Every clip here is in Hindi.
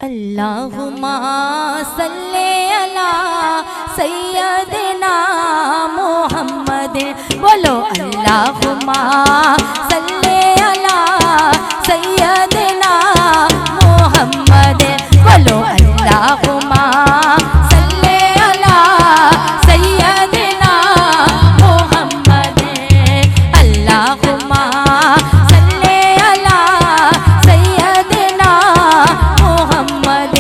अल्लाहुम्मा सल्ले अला सय्यदना मुहम्मद। बोलो अल्लाहुम्मा सल्ले अला सय्यदना मुहम्मद। बोलो अल्लाहुम्मा सल्ले अला सय्यदना मुहम्मद। अल्लाहुम्मा सल्ले अला सय्यदना मुहम्मद।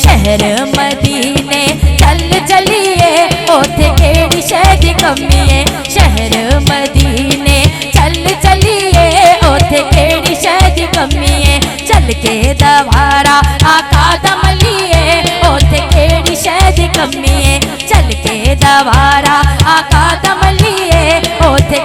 शहर मदीने चल चलिए ओथे केड़ी शह दी कमी है। शहर मदीने चल चलिए ओथे केड़ी शह दी कमी है। चल के दवारा आका दम लिए ओथे केड़ी शह दी कमी है। चल के दवारा आका दम लिए ओथे